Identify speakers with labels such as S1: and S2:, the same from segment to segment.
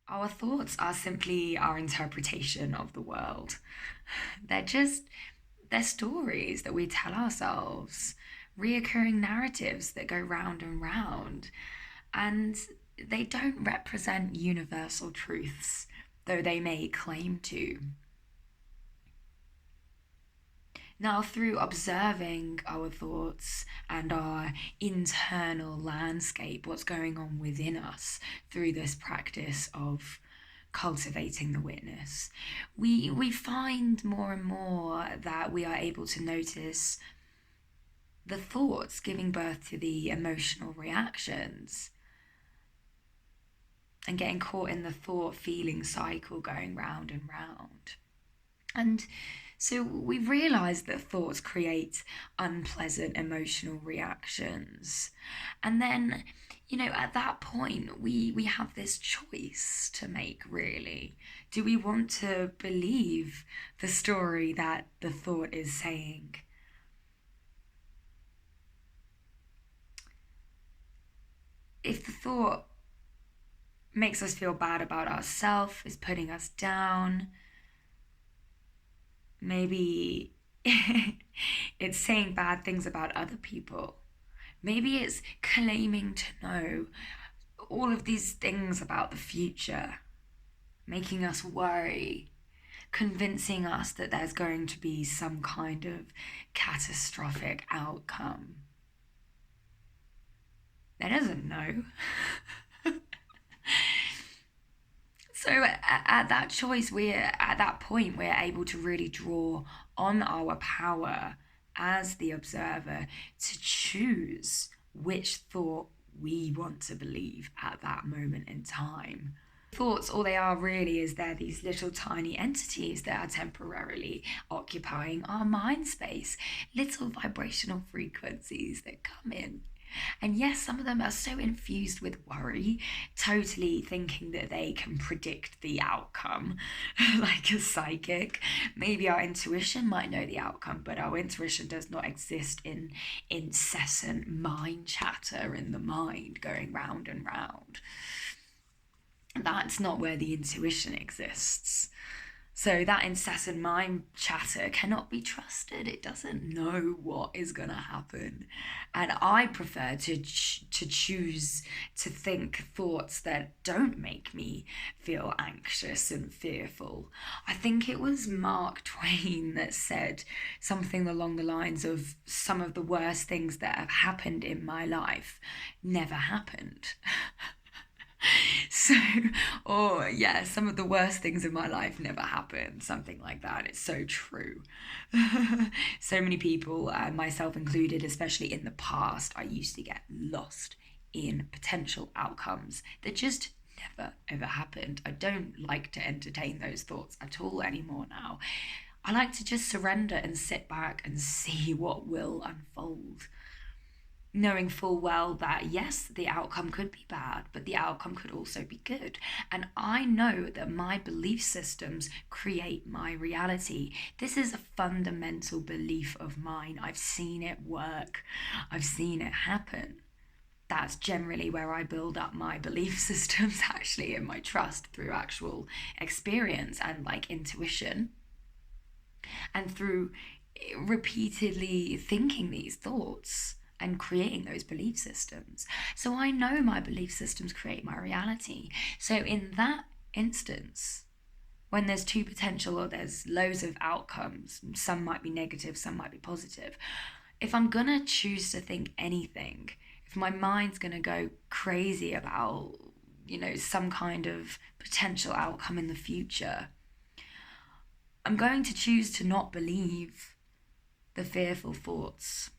S1: Our thoughts are simply our interpretation of the world. They're stories that we tell ourselves, reoccurring narratives that go round and round. And they don't represent universal truths, though they may claim to. Now, through observing our thoughts and our internal landscape, what's going on within us through this practice of cultivating the witness, we find more and more that we are able to notice the thoughts giving birth to the emotional reactions and getting caught in the thought feeling cycle going round and round. And so we've realised that thoughts create unpleasant emotional reactions. And then, at that point, we have this choice to make, really. Do we want to believe the story that the thought is saying? If the thought makes us feel bad about ourselves, is putting us down, maybe it's saying bad things about other people. Maybe it's claiming to know all of these things about the future, making us worry, convincing us that there's going to be some kind of catastrophic outcome. It doesn't know. So at that choice, at that point, we're able to really draw on our power as the observer to choose which thought we want to believe at that moment in time. Thoughts, all they are really is they're these little tiny entities that are temporarily occupying our mind space, little vibrational frequencies that come in. And yes, some of them are so infused with worry, totally thinking that they can predict the outcome, like a psychic. Maybe our intuition might know the outcome, but our intuition does not exist in incessant mind chatter in the mind going round and round. That's not where the intuition exists. So that incessant mind chatter cannot be trusted. It doesn't know what is going to happen. And I prefer to choose to think thoughts that don't make me feel anxious and fearful. I think it was Mark Twain that said something along the lines of some of the worst things that have happened in my life never happened. So, or yeah, some of the worst things in my life never happened, something like that. It's so true. So many people, myself included, especially in the past, I used to get lost in potential outcomes that just never ever happened. I don't like to entertain those thoughts at all anymore now. I like to just surrender and sit back and see what will unfold, knowing full well that yes, the outcome could be bad, but the outcome could also be good. And I know that my belief systems create my reality. This is a fundamental belief of mine. I've seen it work, I've seen it happen. That's generally where I build up my belief systems, actually, and my trust through actual experience and like intuition, and through repeatedly thinking these thoughts and creating those belief systems. So I know my belief systems create my reality. So in that instance, when there's two potential or there's loads of outcomes, some might be negative, some might be positive. If I'm gonna choose to think anything, if my mind's gonna go crazy about, some kind of potential outcome in the future, I'm going to choose to not believe the fearful thoughts.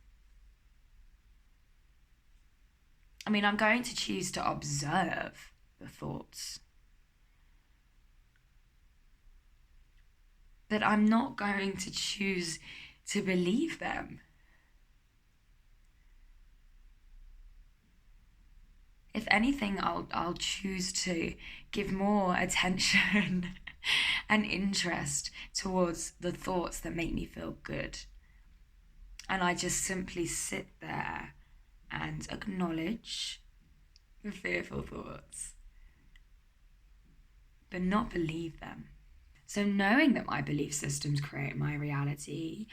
S1: I'm going to choose to observe the thoughts. But I'm not going to choose to believe them. If anything, I'll choose to give more attention and interest towards the thoughts that make me feel good. And I just simply sit there and acknowledge the fearful thoughts. but not believe them. So knowing that my belief systems create my reality,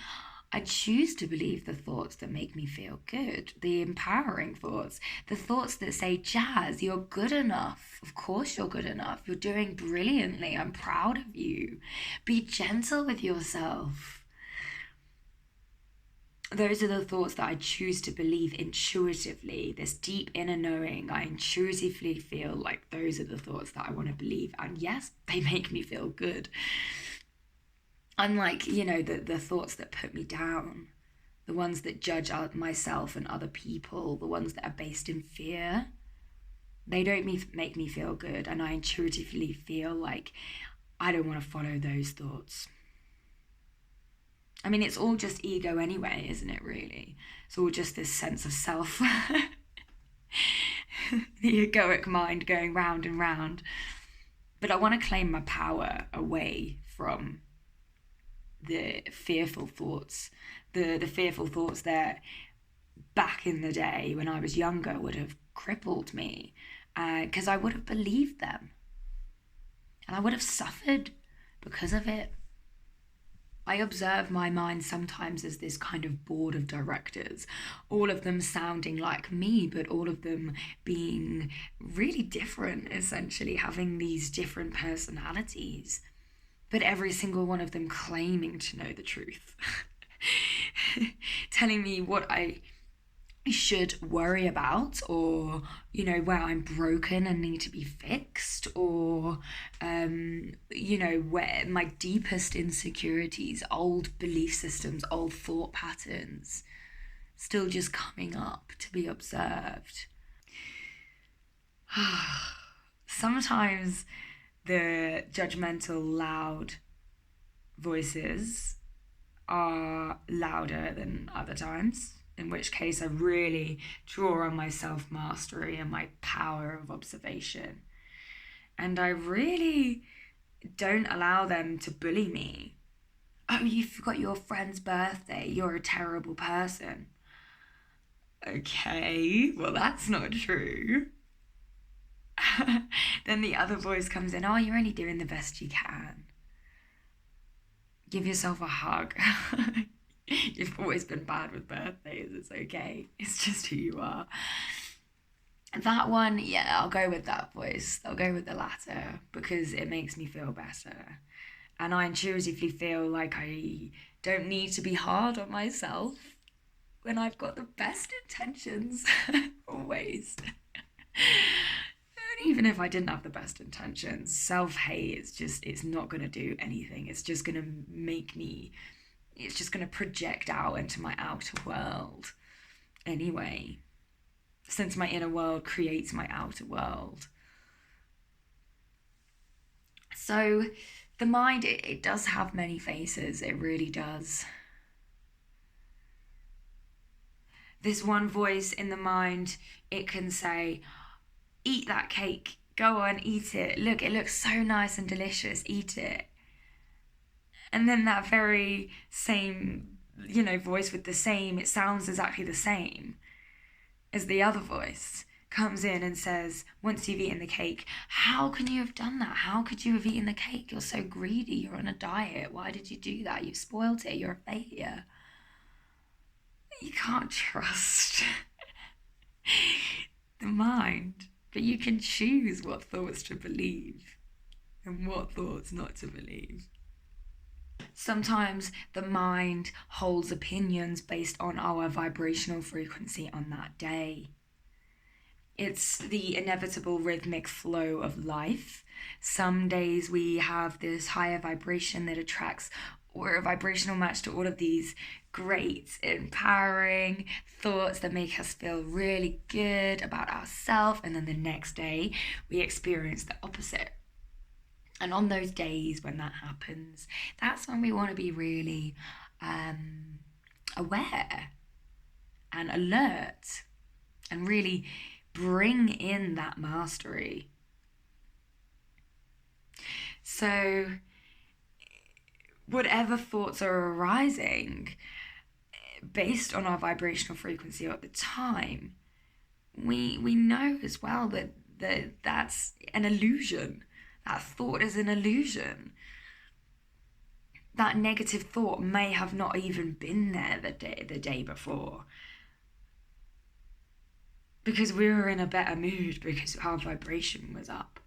S1: I choose to believe the thoughts that make me feel good, the empowering thoughts, the thoughts that say, Jazz, you're good enough. Of course you're good enough. You're doing brilliantly. I'm proud of you. Be gentle with yourself. Those are the thoughts that I choose to believe intuitively, this deep inner knowing. I intuitively feel like those are the thoughts that I want to believe. And yes, they make me feel good. Unlike, the thoughts that put me down, the ones that judge myself and other people, the ones that are based in fear, they don't make me feel good. And I intuitively feel like I don't want to follow those thoughts. I mean, it's all just ego anyway, isn't it, really? It's all just this sense of self. The egoic mind going round and round. But I want to claim my power away from the fearful thoughts. The fearful thoughts that back in the day when I was younger would have crippled me. Because I would have believed them. And I would have suffered because of it. I observe my mind sometimes as this kind of board of directors, all of them sounding like me, but all of them being really different, essentially, having these different personalities, but every single one of them claiming to know the truth, telling me what I should worry about, or where I'm broken and need to be fixed, or where my deepest insecurities, old belief systems, old thought patterns still just coming up to be observed. Sometimes the judgmental loud voices are louder than other times, in which case I really draw on my self-mastery and my power of observation. And I really don't allow them to bully me. Oh, you forgot your friend's birthday. You're a terrible person. Okay, well, that's not true. Then the other voice comes in. Oh, you're only doing the best you can. Give yourself a hug. You've always been bad with birthdays. It's okay. It's just who you are. That one, yeah, I'll go with that voice. I'll go with the latter because it makes me feel better. And I intuitively feel like I don't need to be hard on myself when I've got the best intentions, always. And even if I didn't have the best intentions, self-hate it's not going to do anything. It's just going to project out into my outer world anyway, since my inner world creates my outer world. So the mind, it does have many faces. It really does. This one voice in the mind, it can say, eat that cake, go on, eat it. Look, it looks so nice and delicious, eat it. And then that very same, voice with it sounds exactly the same as the other voice comes in and says, once you've eaten the cake, how can you have done that? How could you have eaten the cake? You're so greedy. You're on a diet. Why did you do that? You've spoiled it. You're a failure. You can't trust the mind, but you can choose what thoughts to believe and what thoughts not to believe. Sometimes the mind holds opinions based on our vibrational frequency on that day. It's the inevitable rhythmic flow of life. Some days we have this higher vibration that attracts, or a vibrational match to all of these great, empowering thoughts that make us feel really good about ourselves. And then the next day we experience the opposite. And on those days when that happens, that's when we want to be really aware and alert and really bring in that mastery. So whatever thoughts are arising based on our vibrational frequency at the time, we know as well that that's an illusion. That thought is an illusion. That negative thought may have not even been there the day before, because we were in a better mood because our vibration was up,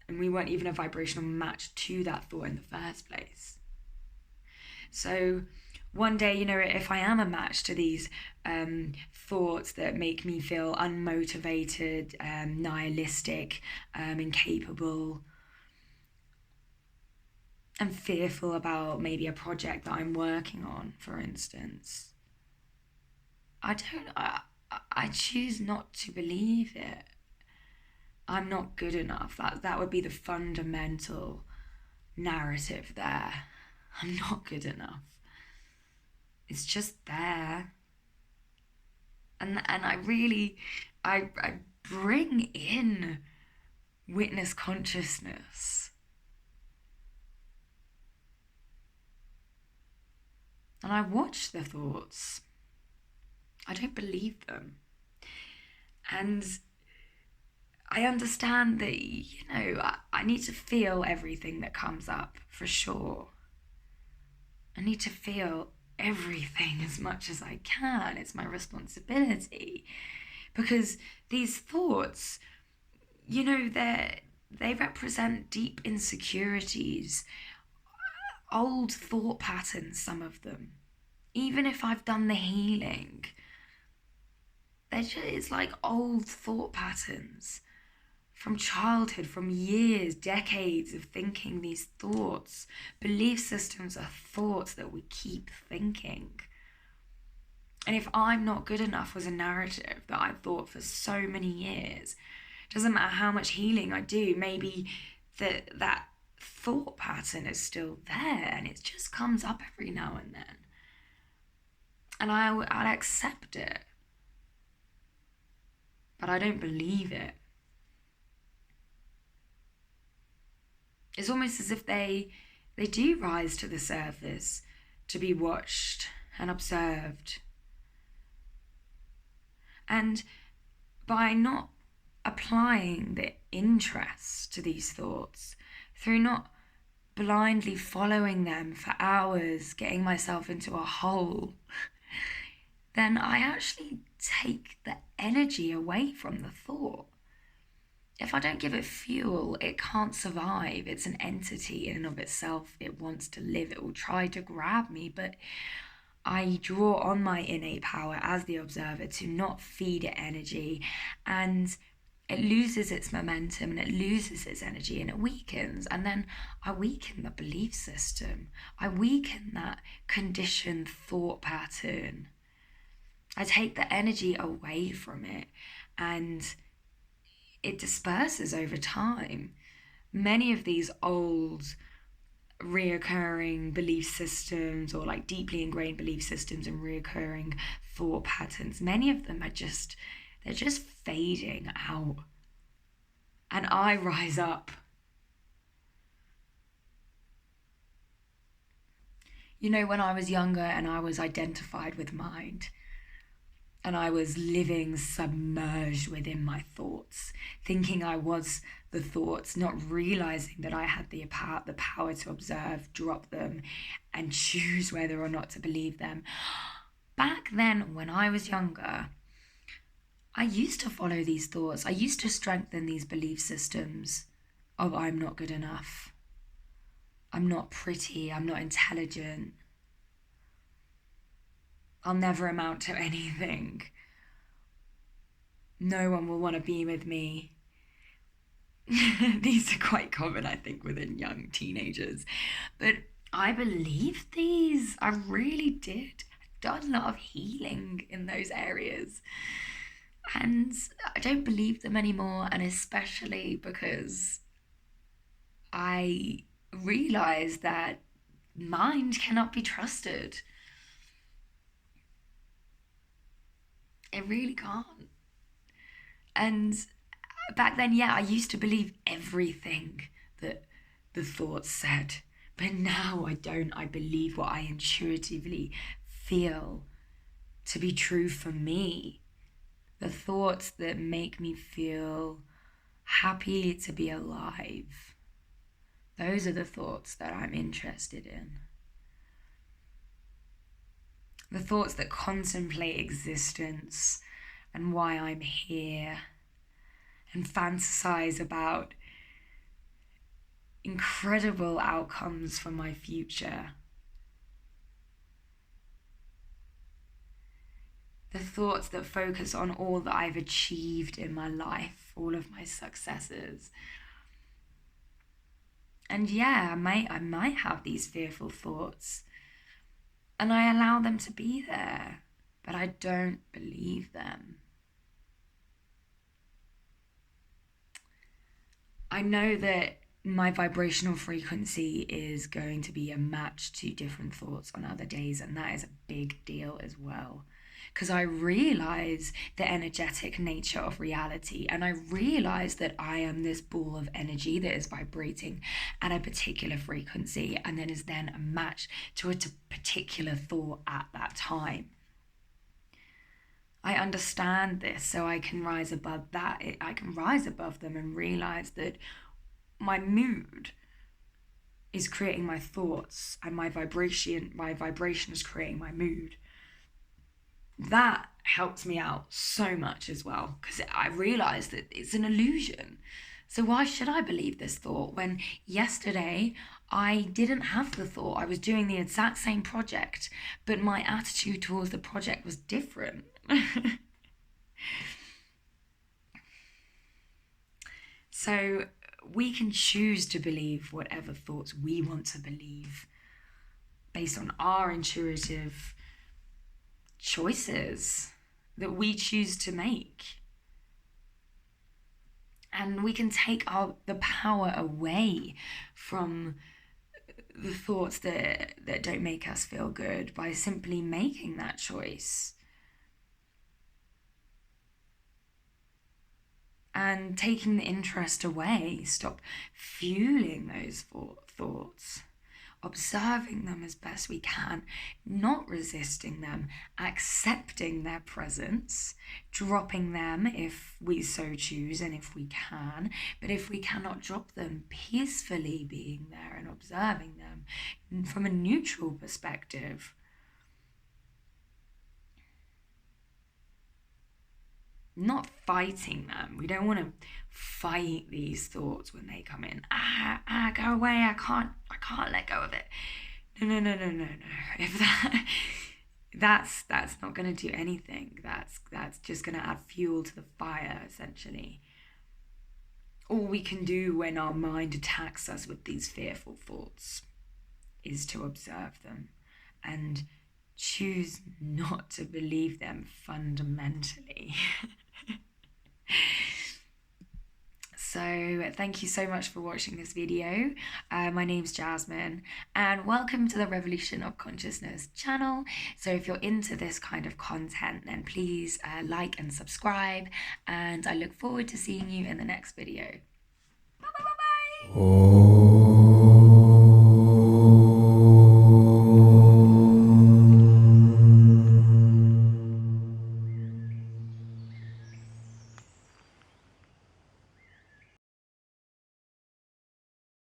S1: and we weren't even a vibrational match to that thought in the first place. So one day, if I am a match to these thoughts that make me feel unmotivated, nihilistic, incapable, and fearful about maybe a project that I'm working on, for instance, I choose not to believe it. I'm not good enough. That would be the fundamental narrative there. I'm not good enough. It's just there. And I bring in witness consciousness. And I watch the thoughts. I don't believe them. And I understand that, I need to feel everything that comes up, for sure. I need to feel everything as much as I can. It's my responsibility. Because these thoughts, they represent deep insecurities, old thought patterns, some of them. Even if I've done the healing, it's like old thought patterns from childhood, from years, decades of thinking these thoughts. Belief systems are thoughts that we keep thinking. And if I'm not good enough was a narrative that I thought for so many years, doesn't matter how much healing I do, maybe that thought pattern is still there and it just comes up every now and then. And I'll accept it. But I don't believe it. It's almost as if they do rise to the surface to be watched and observed. And by not applying the interest to these thoughts, through not blindly following them for hours, getting myself into a hole, then I actually take the energy away from the thought. If I don't give it fuel, it can't survive. It's an entity in and of itself. It wants to live. It will try to grab me, but I draw on my innate power as the observer to not feed it energy, and it loses its momentum and it loses its energy and it weakens. And then I weaken the belief system. I weaken that conditioned thought pattern. I take the energy away from it and it disperses over time. Many of these old reoccurring belief systems, or like deeply ingrained belief systems and reoccurring thought patterns, many of them they're just fading out. And I rise up. When I was younger and I was identified with mind, and I was living submerged within my thoughts, thinking I was the thoughts, not realizing that I had the power to observe, drop them, and choose whether or not to believe them. Back then, when I was younger, I used to follow these thoughts. I used to strengthen these belief systems of I'm not good enough, I'm not pretty, I'm not intelligent, I'll never amount to anything, no one will want to be with me. These are quite common, I think, within young teenagers. But I believed these. I really did. I've done a lot of healing in those areas. And I don't believe them anymore, and especially because I realised that mind cannot be trusted. It really can't. And back then, I used to believe everything that the thoughts said. But now I don't. I believe what I intuitively feel to be true for me. The thoughts that make me feel happy to be alive. Those are the thoughts that I'm interested in. The thoughts that contemplate existence and why I'm here, and fantasize about incredible outcomes for my future. The thoughts that focus on all that I've achieved in my life, all of my successes. And yeah, I might have these fearful thoughts, and I allow them to be there, but I don't believe them. I know that my vibrational frequency is going to be a match to different thoughts on other days, and that is a big deal as well. Because I realize the energetic nature of reality, and I realize that I am this ball of energy that is vibrating at a particular frequency and then is then a match to a particular thought at that time. I understand this, so I can rise above that. I can rise above them and realize that my mood is creating my thoughts, and my vibration is creating my mood. That helps me out so much as well, because I realize that it's an illusion. So why should I believe this thought when yesterday I didn't have the thought? I was doing the exact same project, but my attitude towards the project was different. So we can choose to believe whatever thoughts we want to believe based on our intuitive choices that we choose to make. And we can take the power away from the thoughts that don't make us feel good by simply making that choice. And taking the interest away, stop fueling those thoughts, observing them as best we can, not resisting them, accepting their presence, dropping them if we so choose and if we can. But if we cannot drop them, peacefully being there and observing them from a neutral perspective. Not fighting them. We don't want to fight these thoughts when they come in. Go away. I can't let go of it. No. If that's not going to do anything. That's just going to add fuel to the fire, essentially. All we can do when our mind attacks us with these fearful thoughts is to observe them and choose not to believe them fundamentally. So thank you so much for watching this video. My name's Jasmine, and welcome to the Revolution of Consciousness channel. So if you're into this kind of content, then please like and subscribe, and I look forward to seeing you in the next video. Bye.